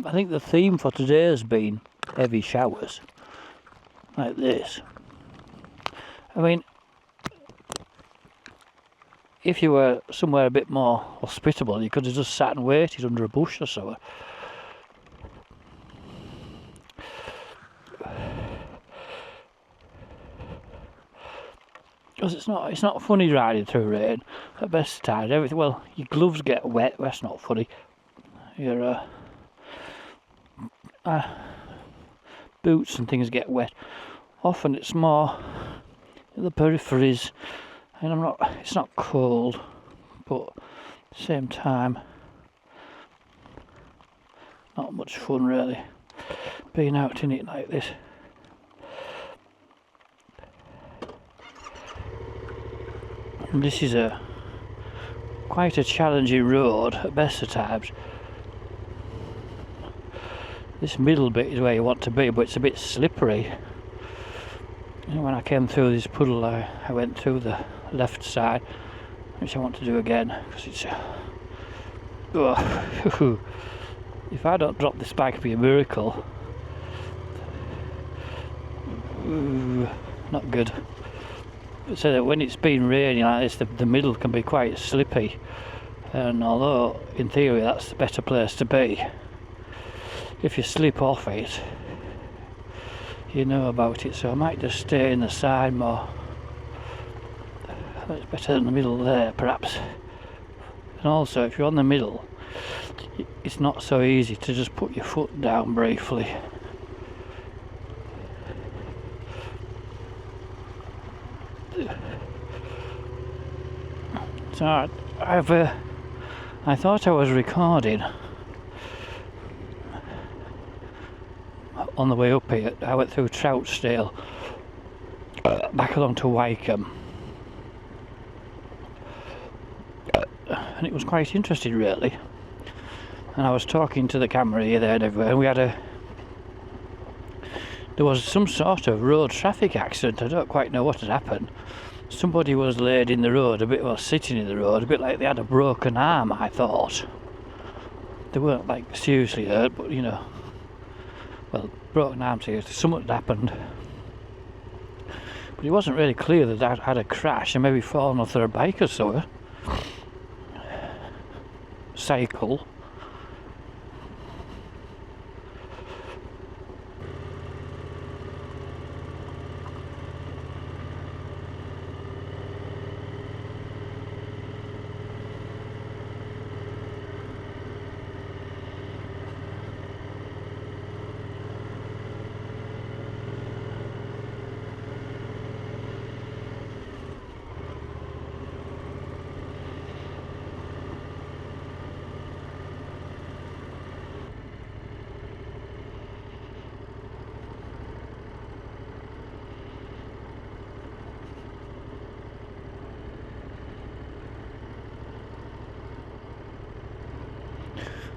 I think the theme for today has been heavy showers, like this. I mean, if you were somewhere a bit more hospitable, you could have just sat and waited under a bush or so. Because it's not funny riding through rain at best of times. Everything, well, your gloves get wet. That's not funny. Your boots and things get wet. Often it's more the peripheries, and it's not cold, but at the same time, not much fun really being out in it like this. And this is quite a challenging road at best of times. This middle bit is where you want to be, but it's a bit slippery. And when I came through this puddle, I went through the left side, which I want to do again, because it's if I don't drop this bike, it'll be a miracle. Not good. So that when it's been raining like this, the middle can be quite slippy, and although in theory that's the better place to be, if you slip off it, you know about it. So I might just stay in the side more. It's better than the middle there, perhaps. And also, if you're on the middle, it's not so easy to just put your foot down briefly. So I thought I was recording on the way up here. I went through Troutstale back along to Wycombe, and it was quite interesting really. And I was talking to the camera here, there and everywhere, and there was some sort of road traffic accident. I don't quite know what had happened. Somebody was laid in the road, sitting in the road, a bit like they had a broken arm, I thought. They weren't like seriously hurt, but well, broken arm seriously, something had happened. But it wasn't really clear that I'd had a crash and maybe fallen off their bike or so. Cycle.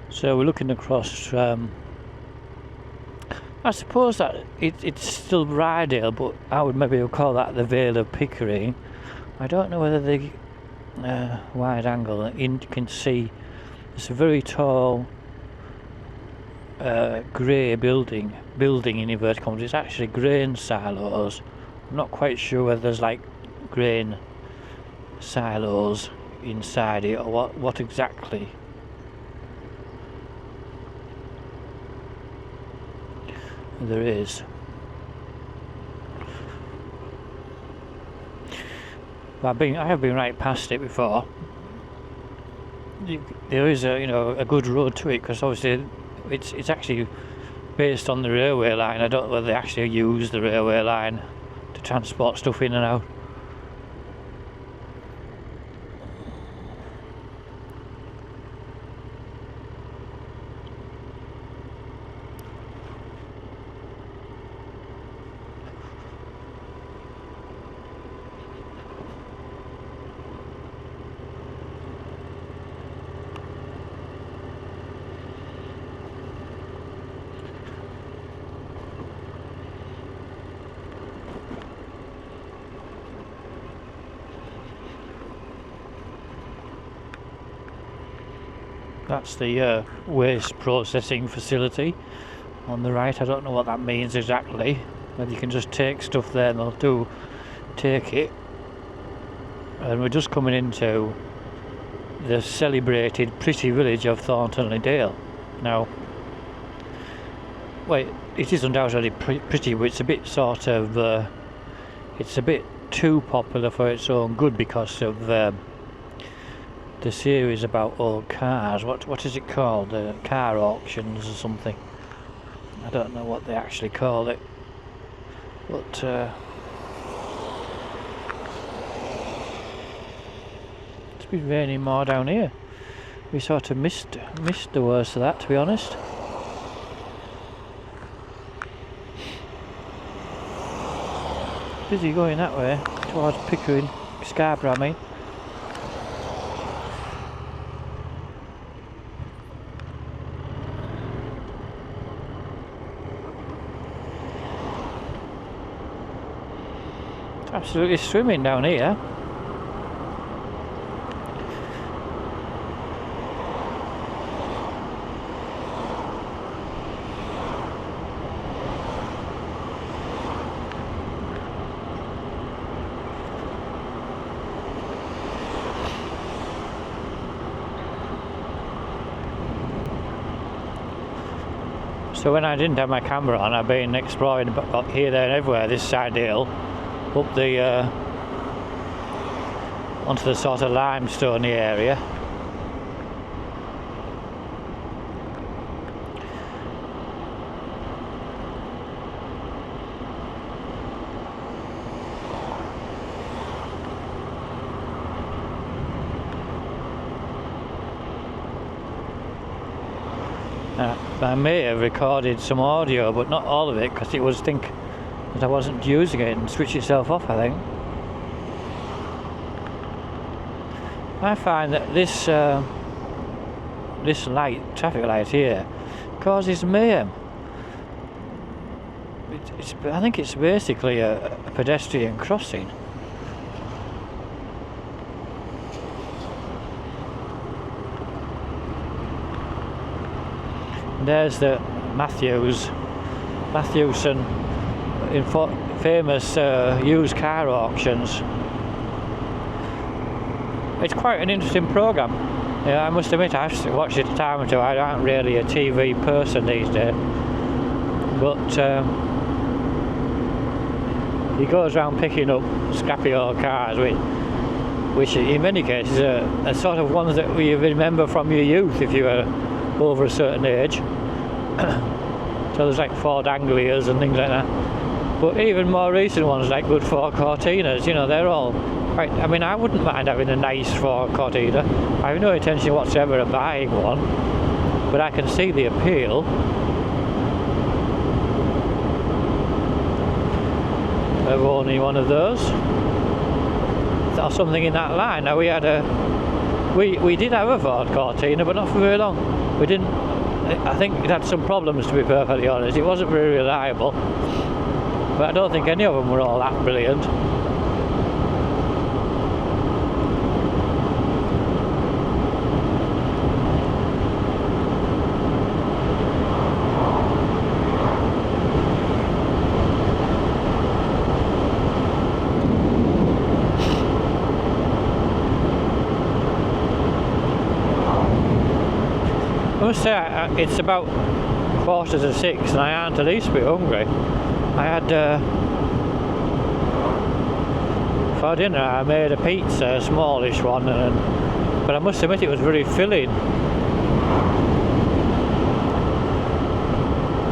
So we're looking across, I suppose that it's still Rydale, but I would maybe call that the Vale of Pickering. I don't know whether the wide angle you can see it's a very tall grey building in inverted commas. It's actually grain silos. I'm not quite sure whether there's like grain silos inside it or what exactly. There is. I have been right past it before. There is a good road to it, because obviously it's actually based on the railway line. I don't know whether they actually use the railway line to transport stuff in and out. That's the waste processing facility on the right. I don't know what that means exactly. Whether you can just take stuff there and they'll do take it. And we're just coming into the celebrated pretty village of Thornton-le-Dale. Now, well, it is undoubtedly pretty, but it's a bit sort of, it's a bit too popular for its own good because of the series about old cars. What is it called? Car auctions or something. I don't know what they actually call it, but it's been raining more down here. We sort of missed the worst of that, to be honest. Busy going that way towards Pickering, Scarborough, I mean. It's absolutely swimming down here. So when I didn't have my camera on, I've been exploring here, there and everywhere this side of the hill, up the onto the sort of limestoney area. I may have recorded some audio, but not all of it, because it was that I wasn't using it and switched itself off, I think. I find that this traffic light here, causes mayhem. I think it's basically a pedestrian crossing. There's the Matthewson famous used car auctions. It's quite an interesting programme. Yeah, I must admit I have to watch it a time or two. I aren't really a TV person these days, but he goes around picking up scrappy old cars, which in many cases are sort of ones that you remember from your youth if you were over a certain age. So there's like Ford Anglias and things like that, but even more recent ones like good Ford Cortinas, you know, they're all quite, I mean, I wouldn't mind having a nice Ford Cortina. I have no intention whatsoever of buying one, but I can see the appeal. Of owning one of those or something in that line. Now we did have a Ford Cortina, but not for very long. We didn't. I think it had some problems, to be perfectly honest. It wasn't very reliable, but I don't think any of them were all that brilliant. I must say, it's about 5:45 and I aren't the least bit hungry. I had for dinner I made a pizza, a smallish one, but I must admit it was very filling.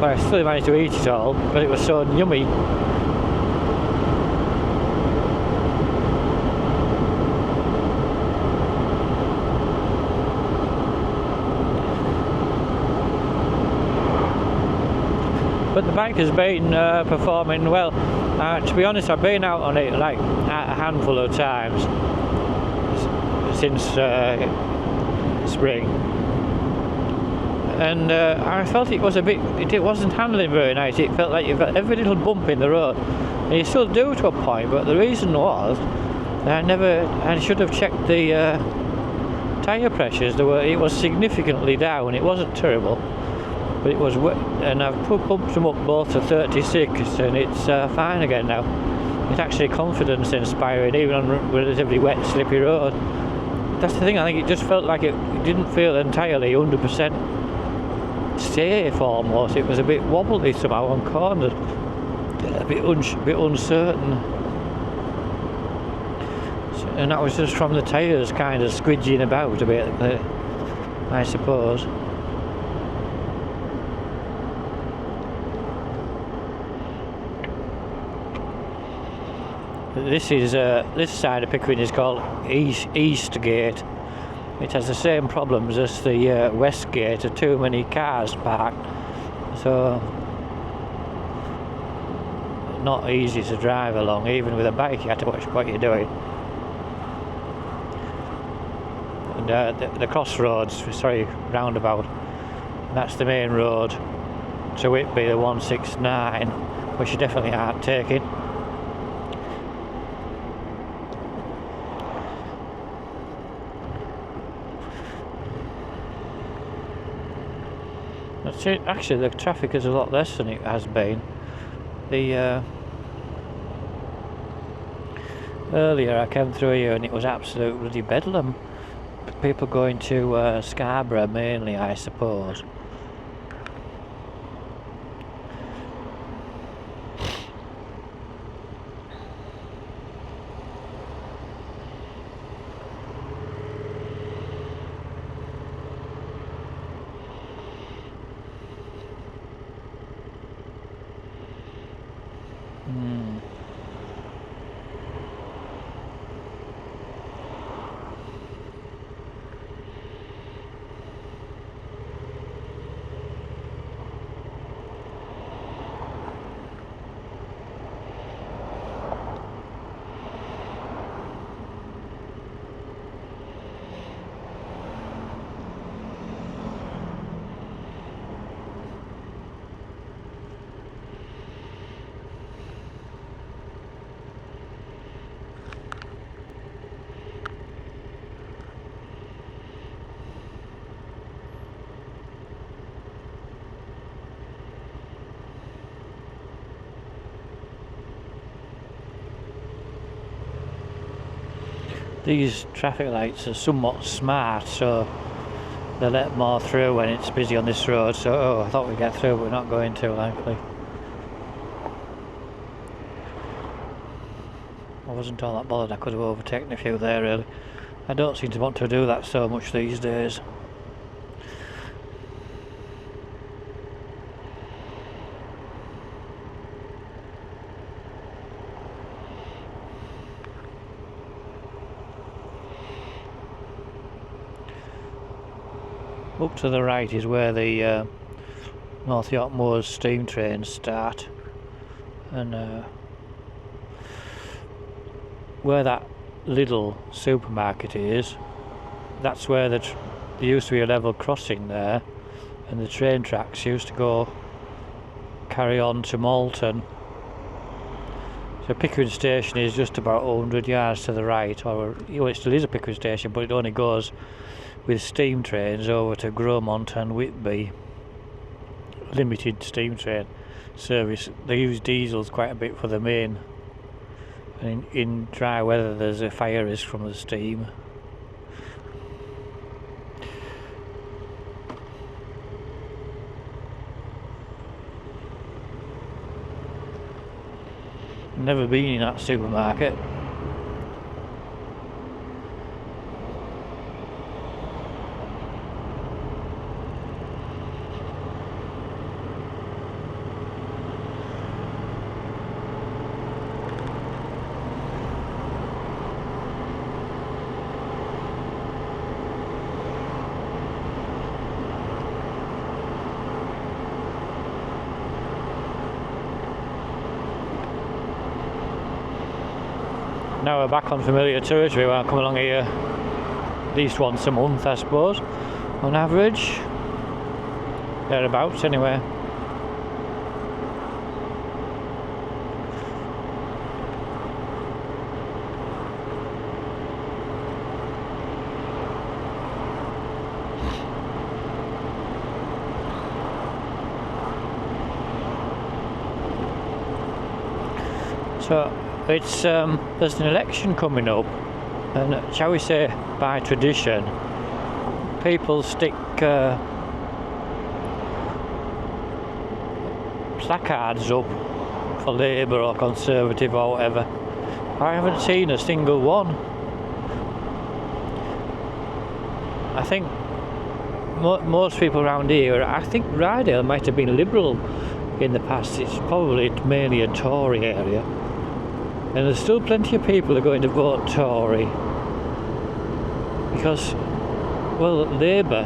But I still managed to eat it all, but it was so yummy. But the bike has been performing well. To be honest, I've been out on it like a handful of times since spring, and I felt it was it wasn't handling very nice. It felt like you've got every little bump in the road, and you still do to a point. But the reason was that I should have checked the tyre pressures, it was significantly down. It wasn't terrible, but it was wet, and I've pumped them up both to 36, and it's fine again now. It's actually confidence inspiring, even on relatively wet, slippy road. That's the thing, I think it just felt like it didn't feel entirely 100% safe almost. It was a bit wobbly somehow on corners, a bit uncertain. And that was just from the tyres kind of squidging about a bit, I suppose. This side of Pickering is called East Gate. It has the same problems as the West Gate, too many cars parked, so not easy to drive along. Even with a bike you have to watch what you're doing. And the crossroads, roundabout, that's the main road to Whitby, the 169, which you definitely aren't taking. Actually, the traffic is a lot less than it has been. Earlier I came through here and it was absolute bloody bedlam. People going to Scarborough mainly, I suppose. These traffic lights are somewhat smart, so they let more through when it's busy on this road. So, I thought we'd get through, but we're not going to, likely. I wasn't all that bothered. I could have overtaken a few there, really. I don't seem to want to do that so much these days. Up to the right is where the North York Moors steam trains start, and where that little supermarket is, that's where there used to be a level crossing there, and the train tracks used to carry on to Malton. So Pickering Station is just about 100 yards to the right, or it still is a Pickering Station, but it only goes with steam trains over to Gromont and Whitby. Limited steam train service. They use diesels quite a bit for the main, and in dry weather there's a fire risk from the steam. Never been in that supermarket. Now we're back on familiar territory where I come along here at least once a month, I suppose, on average. Thereabouts, anyway. So it's there's an election coming up, and shall we say by tradition, people stick placards up for Labour or Conservative or whatever. I haven't seen a single one. I think most people around here, I think Rydale might have been Liberal in the past. It's probably mainly a Tory area, and there's still plenty of people who are going to vote Tory because, well, Labour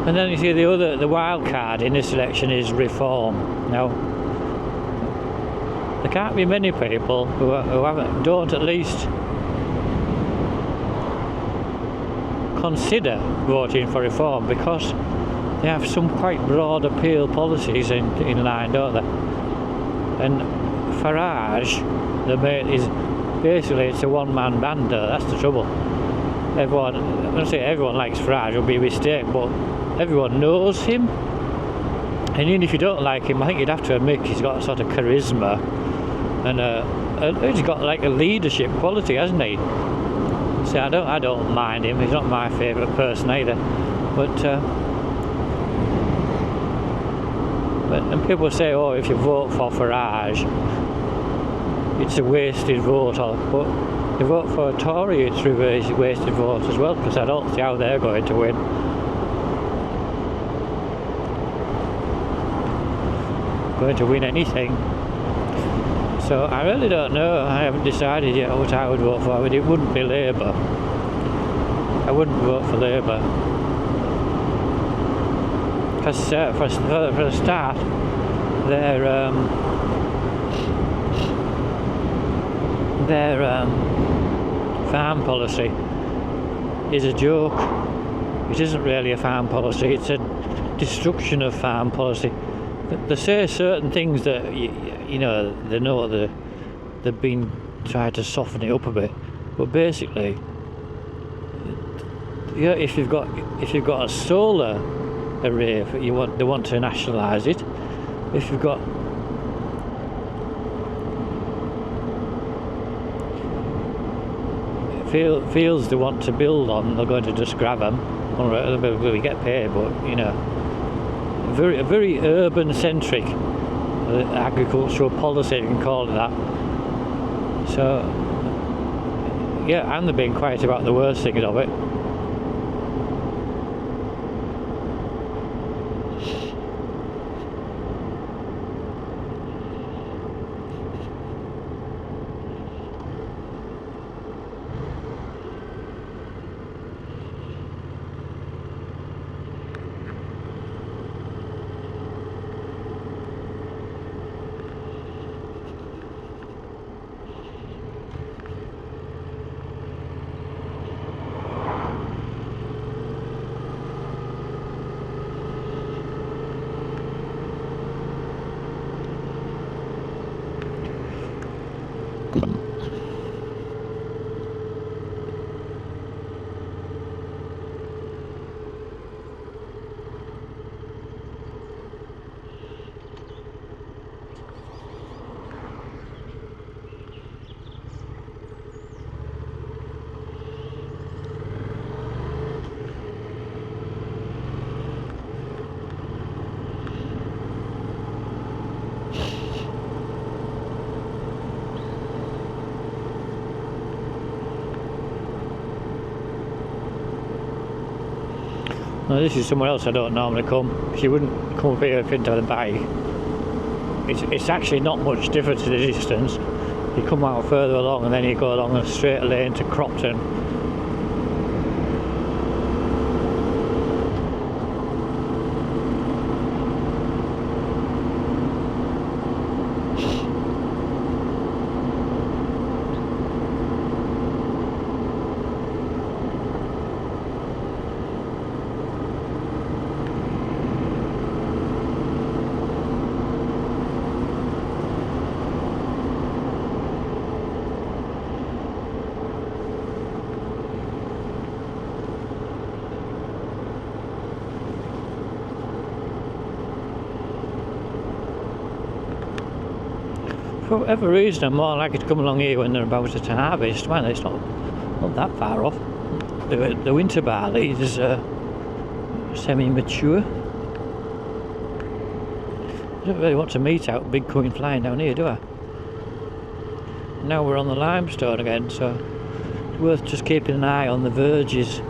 and then you see the wild card in this election is reform. Now, there can't be many people who don't at least consider voting for reform, because they have some quite broad appeal policies in line, don't they? And Farage, the mate, is basically, it's a one-man band. That's the trouble. Everyone, I'm going to say everyone likes Farage, would be a mistake, but everyone knows him, and even if you don't like him, I think you'd have to admit he's got a sort of charisma, and he's got like a leadership quality, hasn't he? So I don't mind him. He's not my favourite person either, but and people say, oh, if you vote for Farage, it's a wasted vote, but you vote for a Tory, it's a wasted vote as well, because I don't see how they're going to win. Going to win anything. So I really don't know. I haven't decided yet what I would vote for, but it wouldn't be Labour. I wouldn't vote for Labour. Because for a start, their farm policy is a joke. It isn't really a farm policy, it's a destruction of farm policy. They say certain things that you know they've been trying to soften it up a bit, but basically, yeah, if you've got a solar array, they want to nationalise it. If you've got fields they want to build on, they're going to just grab them. All right, they'll get paid, but you know, a very urban-centric agricultural policy, you can call it that. So, yeah, and they're being quiet about the worst things of it. Now, this is somewhere else I don't normally come. You wouldn't come up here into the bike. It's actually not much difference in the distance. You come out further along and then you go along a straight lane to Cropton. for whatever reason, I'm more likely to come along here when they're about to harvest. Man, it's not that far off. The winter barley is semi-mature. I don't really want to meet out big coming flying down here, do I? Now we're on the limestone again, so it's worth just keeping an eye on the verges.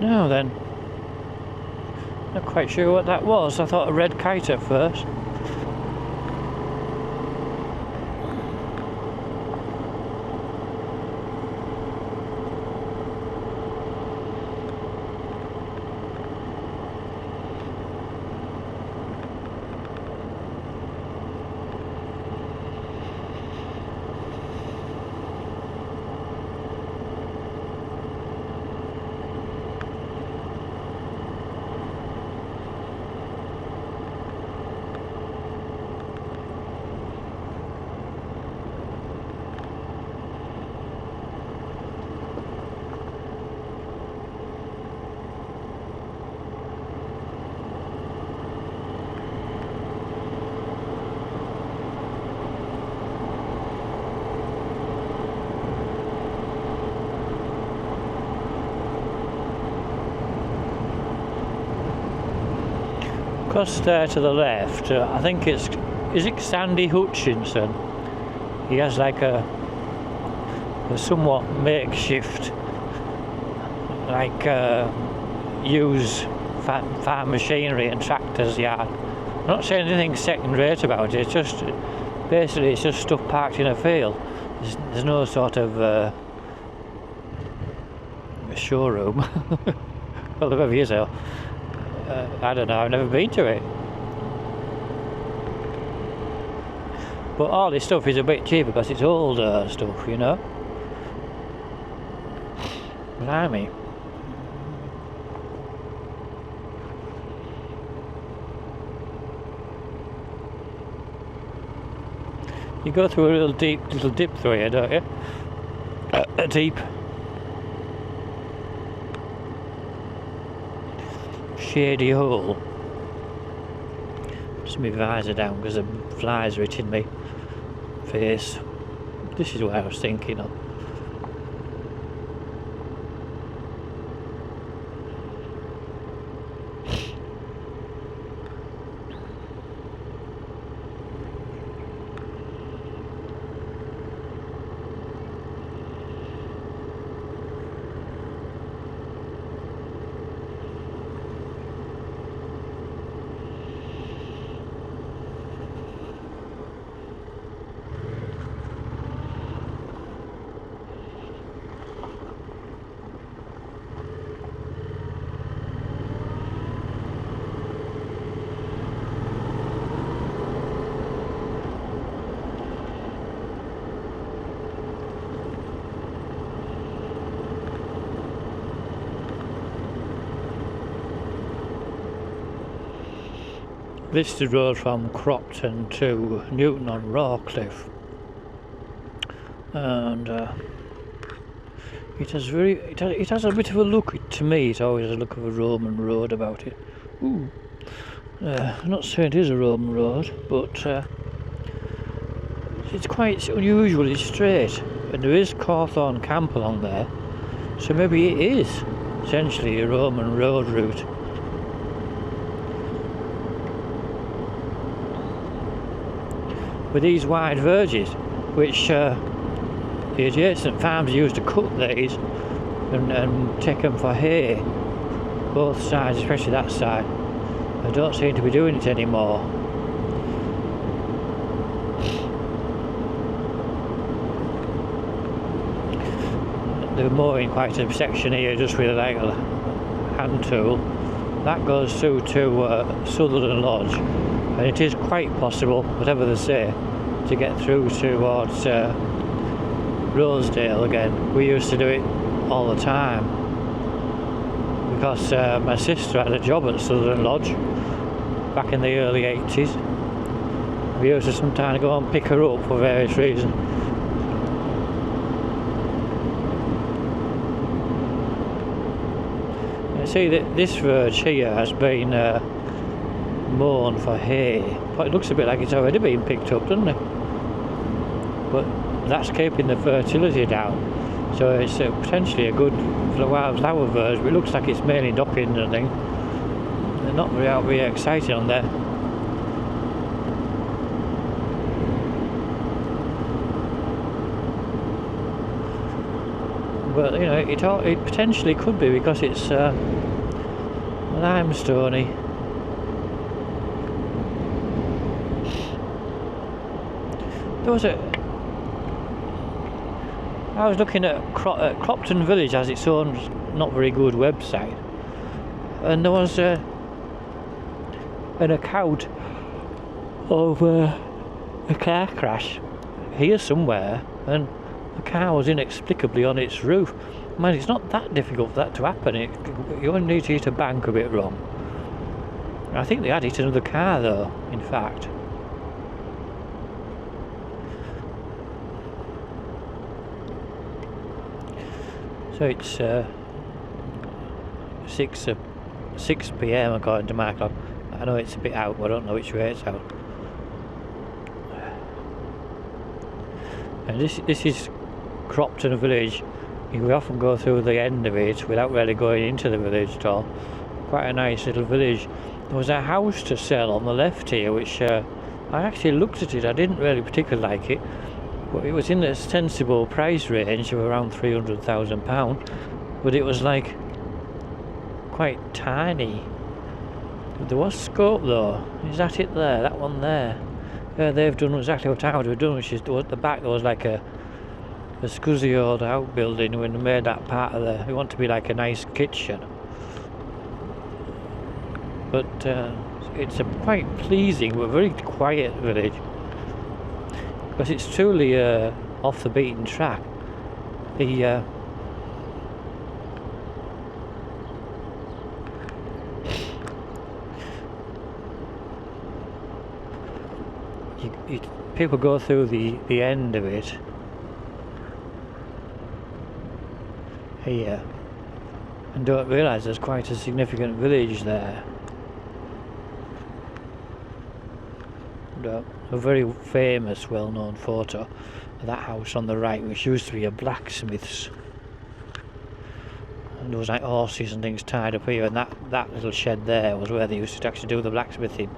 Now then, not quite sure what that was. I thought a red kite at first. Across there to the left, I think is it Sandy Hutchinson? He has like a somewhat makeshift, like used farm machinery and tractors yard. I'm not saying anything second rate about it. It's just basically it's just stuff parked in a field. There's no sort of showroom. Well, there is though. I don't know, I've never been to it. But all this stuff is a bit cheaper because it's older stuff, you know. Blimey. You go through a little dip through here, don't you? A deep. Shady hole. Just my visor down because the flies are hitting me face. This is what I was thinking of. This is the road from Cropton to Newton on Rawcliffe, and it has a bit of a look, to me it always has a look of a Roman road about it. Ooh. I'm not saying it is a Roman road, but it's quite unusually straight, and there is Cawthorne Camp along there, so maybe it is essentially a Roman road route. With these wide verges, which the adjacent farms used to cut these and take them for hay, both sides, especially that side, They don't seem to be doing it anymore. They're mowing quite a section here just with like a hand tool. That goes through to Sutherland Lodge, and it is quite possible, whatever they say, to get through towards Rosedale again. We used to do it all the time because my sister had a job at Sutherland Lodge back in the early 80s. We used to sometimes go and pick her up for various reasons. See that this verge here has been mown for hay, but it looks a bit like it's already been picked up, doesn't it? But that's keeping the fertility down, so it's potentially a good flower verge, but it looks like it's mainly docking, I think. They're not very excited on there. But you know, it potentially could be because it's limestoney. I was looking at Cropton Village has its own not very good website, and there was an account of a car crash here somewhere, and the car was inexplicably on its roof. Man, it's not that difficult for that to happen. You only need to hit a bank a bit wrong. I think they had hit another car though, in fact. So it's 6 p.m. according to my clock. I know it's a bit out, but I don't know which way it's out. And this is Cropton Village. We often go through the end of it without really going into the village at all. Quite a nice little village. There was a house to sell on the left here, which I actually looked at it. I didn't really particularly like it, but it was in a sensible price range of around £300,000. But it was like quite tiny. There was scope though. Is that it there? That one there? Yeah, they've done exactly what I would have done, which is at the back there was like a scuzzy old outbuilding when they made that part of it want to be like a nice kitchen. But it's a quite pleasing but very quiet village, because it's truly off the beaten track. People go through the end of it here and don't realise there's quite a significant village there. A very famous, well-known photo of that house on the right, which used to be a blacksmith's, and there was like horses and things tied up here, and that little shed there was where they used to actually do the blacksmithing.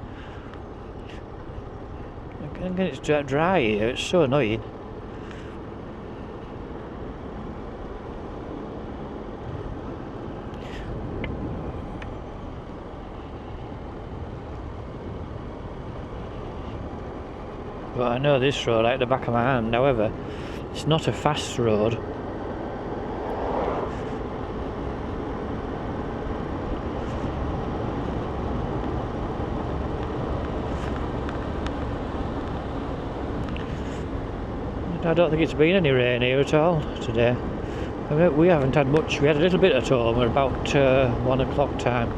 And it's dry here, it's so annoying. But I know this road like the back of my hand. However, it's not a fast road. I don't think it's been any rain here at all today. I mean, we haven't had much. We had a little bit at home at about 1 o'clock time.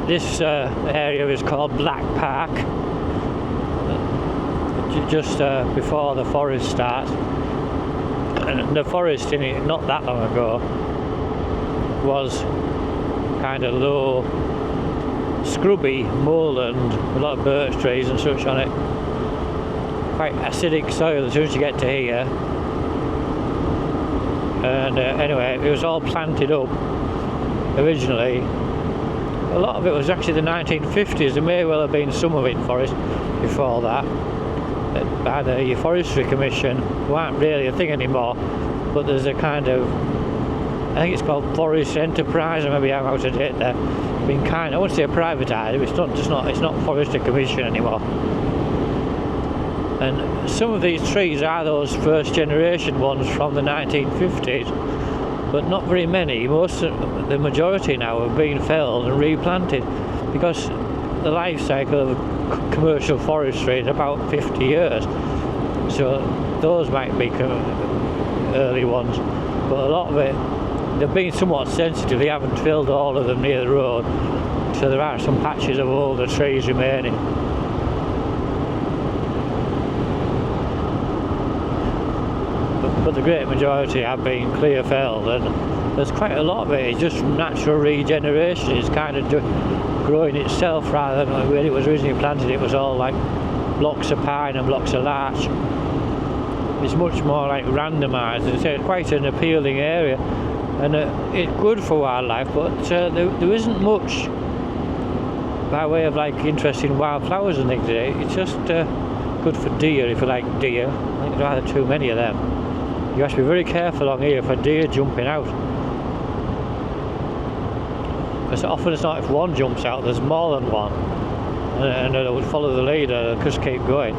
This area is called Black Park, just before the forest starts. And the forest in it not that long ago was kind of low scrubby moorland, a lot of birch trees and such on it. Quite acidic soil as soon as you get to here. And anyway, it was all planted up originally. A lot of it was actually the 1950s. There may well have been some of it forest before that, by the Forestry Commission, who aren't really a thing anymore, but there's a kind of, I think it's called Forest Enterprise, or maybe I'm out of date there. Been kind, I wouldn't say privatised, it's not Forestry Commission anymore. And some of these trees are those first generation ones from the 1950s, but not very many. The majority now have been felled and replanted, because the life cycle of commercial forestry is about 50 years. So those might be early ones, but a lot of it, they've been somewhat sensitive. They haven't filled all of them near the road, so there are some patches of older trees remaining. But the great majority have been clear felled, and there's quite a lot of it. It's just natural regeneration. It's kind of growing itself rather than when it was originally planted. It was all like blocks of pine and blocks of larch. It's much more like randomised. It's quite an appealing area, and it's good for wildlife. But there isn't much by way of like interesting wildflowers and things. It's just good for deer if you like deer. I think there's rather too many of them. You have to be very careful along here for deer jumping out, because often it's not if one jumps out, there's more than one, and they would follow the leader and just keep going.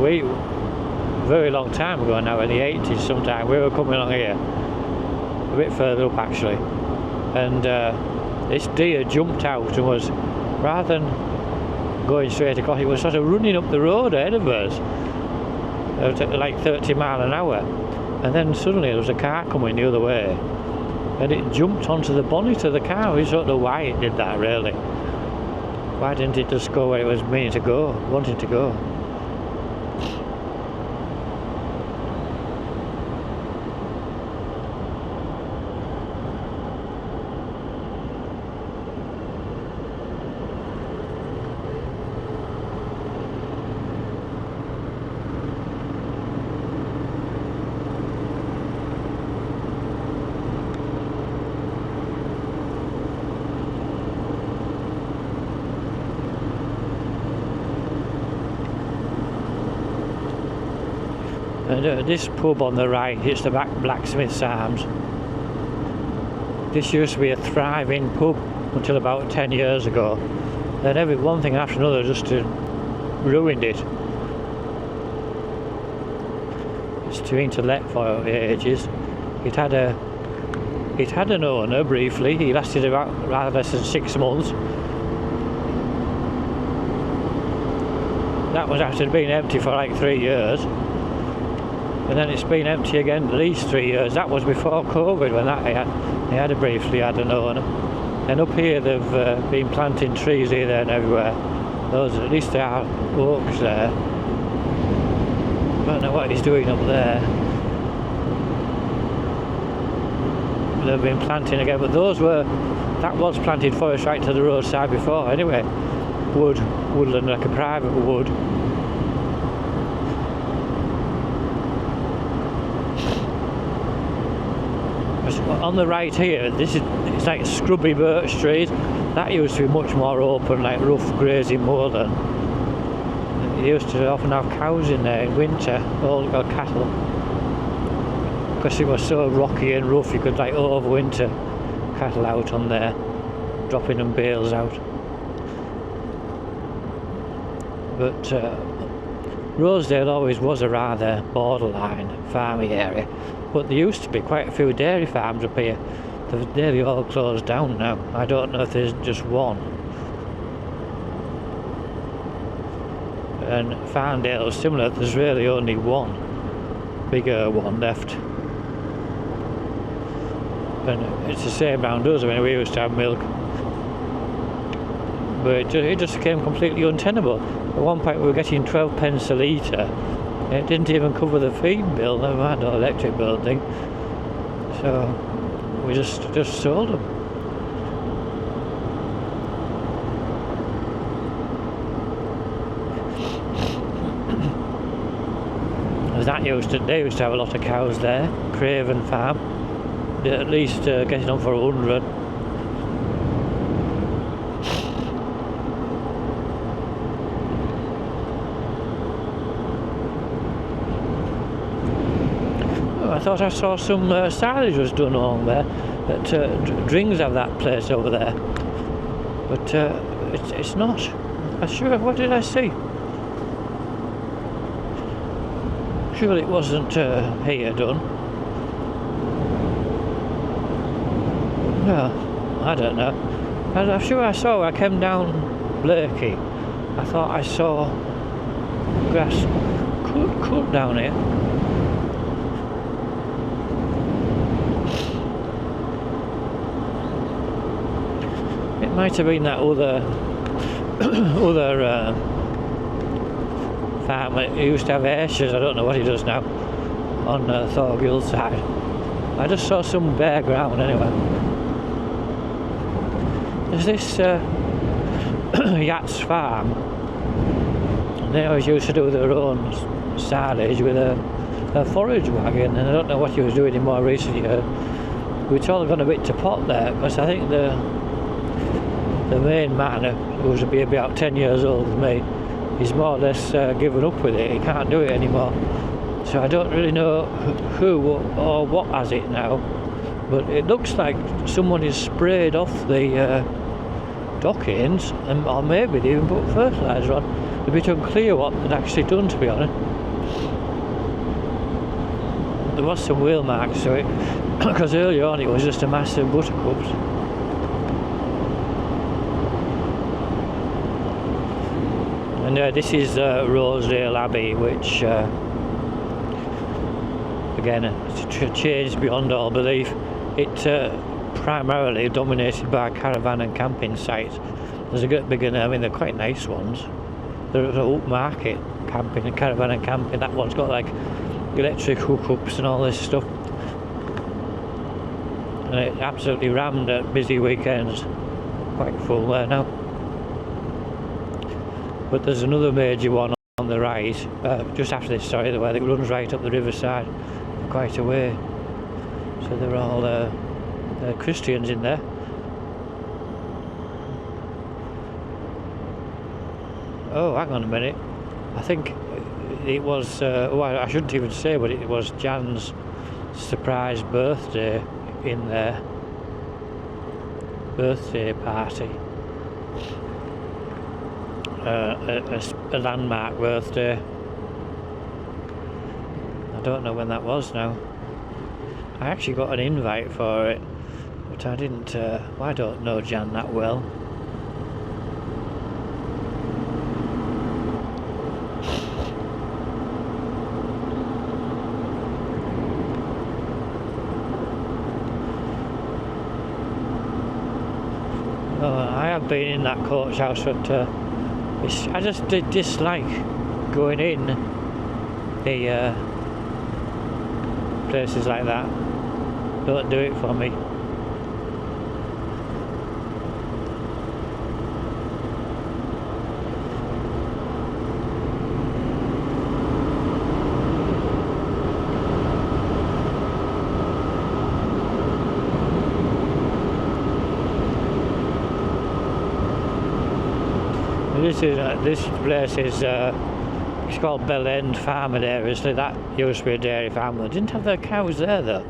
We, a very long time ago now, in the 80s sometime, we were coming along here, a bit further up actually, and this deer jumped out and was, rather than going straight across, it was sort of running up the road ahead of us. Like 30 miles an hour, and then suddenly there was a car coming the other way, and it jumped onto the bonnet of the car. We don't know why it did that really. Why didn't it just go where it was meaning to go, wanting to go? And this pub on the right, it's the Blacksmith's Arms. This used to be a thriving pub until about 10 years ago. Then one thing after another just ruined it. It's been to let for ages. It had an owner briefly. He lasted about rather less than 6 months. That was after being empty for like 3 years. And then it's been empty again at least 3 years. That was before COVID, when they had briefly had an owner. And up here they've been planting trees here, there and everywhere. Those, at least there are oaks there. I don't know what he's doing up there. They've been planting again, but that was planted forest right to the roadside before anyway. Woodland, like a private wood. On the right here, it's like scrubby birch trees. That used to be much more open, like rough grazing moorland. They used to often have cows in there in winter, or cattle, because it was so rocky and rough. You could like overwinter cattle out on there, dropping them bales out. But Rosedale always was a rather borderline farming area, but there used to be quite a few dairy farms up here. They've nearly all closed down now. I don't know if there's just one. And Farndale is similar. There's really only one bigger one left. And it's the same round us. I mean, we used to have milk, but it just became completely untenable. At one point we were getting 12 pence a litre. It didn't even cover the feed bill, never mind the electric bill thing. So we just sold them. They used to have a lot of cows there. Craven Farm. They're at least getting on for 100. I thought I saw some silage was done along there. That Drings have that place over there, but it's not. I'm sure. What did I see? Surely it wasn't here done. No, I don't know. I'm sure I saw. I came down Blakey. I thought I saw grass cut down here. It might have been that other farmer who used to have ashes. I don't know what he does now on Thorgill side. I just saw some bare ground anyway. There's this Yachts Farm. They always used to do their own silage with a forage wagon, and I don't know what he was doing in more recent years. We've all gone a bit to pot there, because I think the main man, who's about 10 years older than me, he's more or less given up with it. He can't do it anymore. So I don't really know who or what has it now, but it looks like someone has sprayed off the dockings, or maybe they even put fertiliser on. It's a bit unclear what they'd actually done, to be honest. There was some wheel marks to it, because earlier on it was just a mass of buttercups. And this is Rosedale Abbey, which again, it's changed beyond all belief. It's primarily dominated by caravan and camping sites. There's a bit bigger, I mean, they're quite nice ones. There's an upmarket camping and caravan and camping. That one's got like electric hookups and all this stuff. And it's absolutely rammed at busy weekends. Quite full there now. But there's another major one on the right, just after this, sorry, the way that runs right up the riverside, quite a way. So they're all Christians in there. Oh, hang on a minute. I think it was, well, I shouldn't even say, but it was Jan's surprise birthday in there. Birthday party. A landmark birthday. I don't know when that was now. I actually got an invite for it, but I didn't, well, I don't know Jan that well. I have been in that coach house, but I just dislike going in the places like that. Don't do it for me. This place is it's called Bell End Farm there, isn't it? That used to be a dairy farm. They didn't have their cows there though.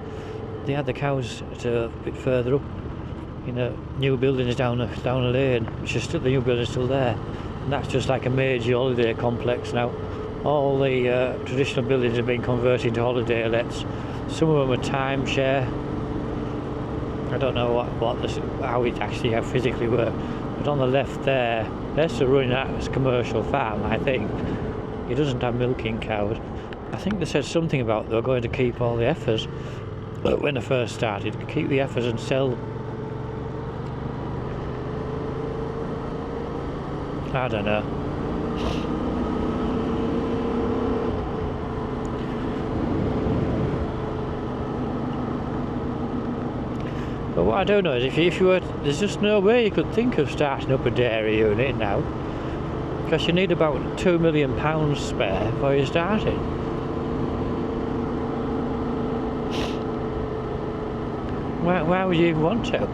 They had the cows a bit further up in a new buildings down a lane, which is still, the new building's still there. And that's just like a major holiday complex now. All the traditional buildings have been converted into holiday lets. Some of them are timeshare. I don't know how it actually physically works. But on the left there, they're still running that as a commercial farm, I think. It doesn't have milking cows. I think they said something about they were going to keep all the heifers. But when they first started, keep the heifers and sell. I don't know. But what I don't know is if you were, there's just no way you could think of starting up a dairy unit now, because you need about £2 million spare before you start it. Why would you even want to?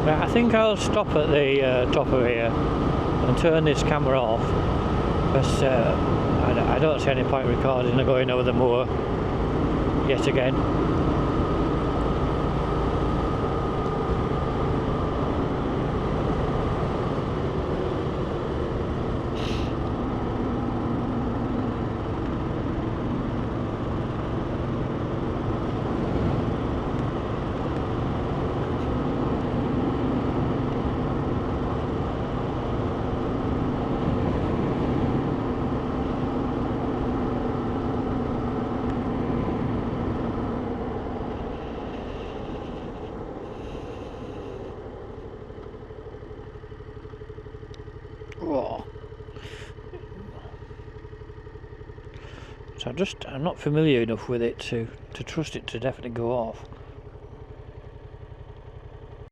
Right, I think I'll stop at the top of here and turn this camera off, because I don't see any point recording and going over the moor yet again. Oh. So I'm not familiar enough with it to trust it to definitely go off.